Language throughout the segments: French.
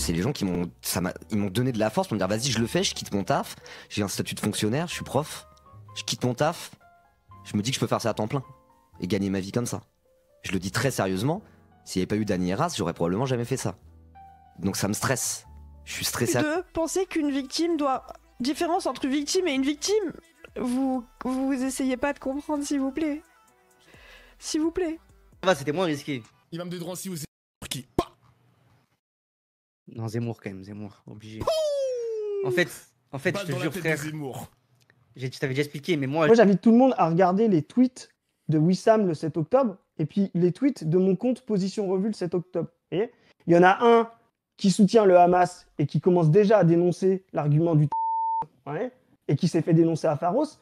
c'est les gens qui ils m'ont donné de la force pour me dire vas-y je le fais, je quitte mon taf, j'ai un statut de fonctionnaire, je suis prof, je quitte mon taf, je me dis que je peux faire ça à temps plein et gagner ma vie comme ça. Je le dis très sérieusement, s'il n'y avait pas eu Dany Heras, j'aurais probablement jamais fait ça. Donc ça me stresse. Je suis stressé. De penser qu'une victime doit... Différence entre une victime et une victime, vous essayez pas de comprendre, s'il vous plaît. S'il vous plaît. C'était moins risqué. Il va me donner aussi aux qui. Non, Zemmour quand même, Zemmour, obligé. En fait, je te jure, frère. Je t'avais déjà expliqué, mais moi j'invite tout le monde à regarder les tweets de Wissam le 7 octobre et puis les tweets de mon compte Position Revue le 7 octobre. Et il y en a un qui soutient le Hamas et qui commence déjà à dénoncer l'argument du ouais, et qui s'est fait dénoncer à Pharos.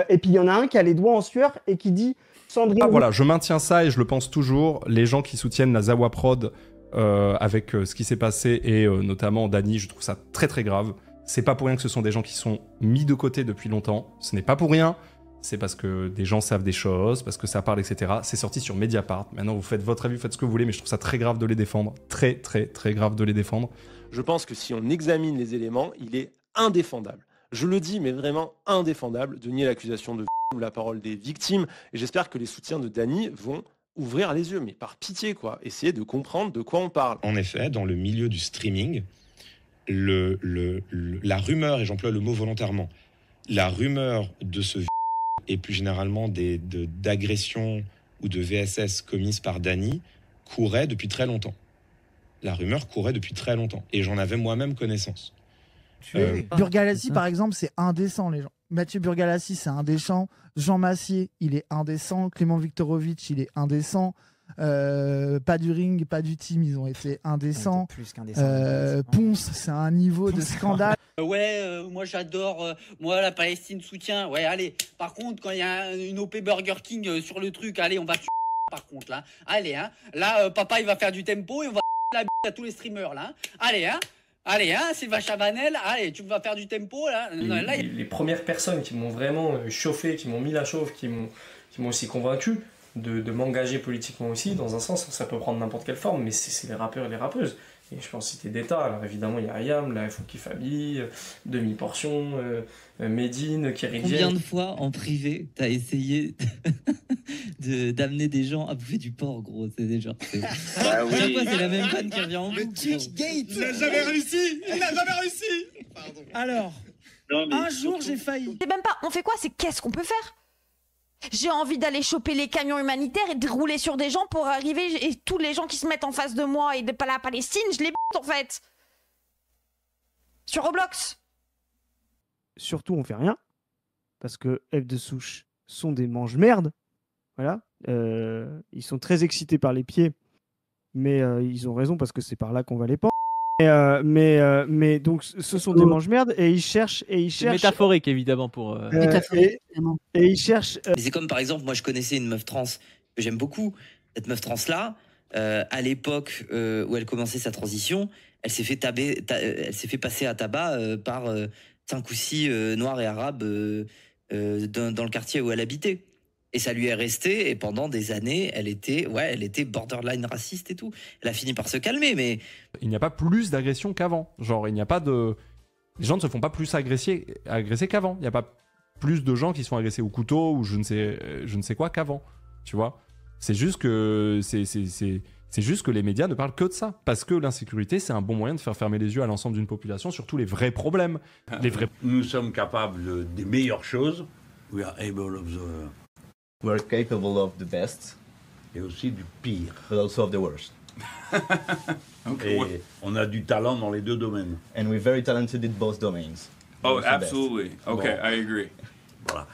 Et puis il y en a un qui a les doigts en sueur et qui dit Sandrine... Ah, voilà, je maintiens ça et je le pense toujours. Les gens qui soutiennent la Zawa Prod avec ce qui s'est passé et notamment Dany, je trouve ça très très grave. C'est pas pour rien que ce sont des gens qui sont mis de côté depuis longtemps. Ce n'est pas pour rien. C'est parce que des gens savent des choses, parce que ça parle, etc. C'est sorti sur Mediapart. Maintenant, vous faites votre avis, vous faites ce que vous voulez, mais je trouve ça très grave de les défendre. Très, très, très grave de les défendre. Je pense que si on examine les éléments, il est indéfendable. Je le dis, mais vraiment indéfendable, de nier l'accusation de ou la parole des victimes. Et j'espère que les soutiens de Dany vont ouvrir les yeux, mais par pitié, quoi. Essayer de comprendre de quoi on parle. En effet, dans le milieu du streaming, la rumeur, et j'emploie le mot volontairement, la rumeur de ce et plus généralement d'agressions ou de VSS commises par Dany courait depuis très longtemps. La rumeur courait depuis très longtemps. Et j'en avais moi-même connaissance. Burgalassi, par exemple, c'est indécent, les gens. Mathieu Burgalassi, c'est indécent. Jean Massier, il est indécent. Clément Viktorovitch, il est indécent. Pas du ring, pas du team, ils ont été indécents. Ponce, c'est un niveau de scandale. Moi j'adore, moi la Palestine soutient. Ouais, allez. Par contre, quand il y a une OP Burger King sur le truc, allez, on va par contre là. Allez, hein. Là, papa il va faire du tempo et on va la à tous les streamers là. Allez, hein. Allez, hein, Sylvain Chavanel, allez, tu vas faire du tempo là. Les premières personnes qui m'ont vraiment chauffé, qui m'ont mis la chauffe, qui m'ont aussi convaincu de m'engager politiquement aussi, dans un sens, ça peut prendre n'importe quelle forme, mais c'est les rappeurs et les rappeuses. Et je peux en citer des tas. Alors évidemment, il y a Ayam, la Fouki Family, Demi-Portion, Medine, Kerry James. Combien de fois en privé t'as essayé d'amener des gens à bouffer du porc, gros? C'est déjà. Ah oui. Fois, c'est la même vanne qui revient en boucle. Le Twitch Gate. Il n'a jamais réussi. Il n'a jamais réussi. Pardon. Alors, un jour, j'ai failli. C'est même pas, on fait quoi? C'est qu'est-ce qu'on peut faire? J'ai envie d'aller choper les camions humanitaires et de rouler sur des gens pour arriver, et tous les gens qui se mettent en face de moi et de pas la Palestine, je les bute en fait. Sur Roblox. Surtout, on fait rien. Parce que F de souche sont des mange-merde. Voilà. Ils sont très excités par les pieds. Mais ils ont raison parce que c'est par là qu'on va les pendre. Mais donc ce sont des mange-merde et ils cherchent. C'est métaphorique évidemment pour. Et ils cherchent. Mais c'est comme par exemple, moi je connaissais une meuf trans que j'aime beaucoup. Cette meuf trans là, à l'époque où elle commençait sa transition, elle s'est fait elle s'est fait passer à tabac par 5 ou 6 noirs et arabes dans le quartier où elle habitait. Et ça lui est resté, et pendant des années, elle était borderline raciste et tout. Elle a fini par se calmer, mais... Il n'y a pas plus d'agression qu'avant. Genre, il n'y a pas de... Les gens ne se font pas plus agresser qu'avant. Il n'y a pas plus de gens qui se font agresser au couteau ou je ne sais quoi qu'avant. Tu vois? C'est juste que... C'est juste que les médias ne parlent que de ça. Parce que l'insécurité, c'est un bon moyen de faire fermer les yeux à l'ensemble d'une population sur tous les vrais problèmes. Nous sommes capables des meilleures choses. We are capable of the best. Et aussi du pire. But also of the worst. Okay. Et on a du talent dans les deux domaines. And we're very talented in both domains. Oh, absolutely. Okay, I agree. Voilà.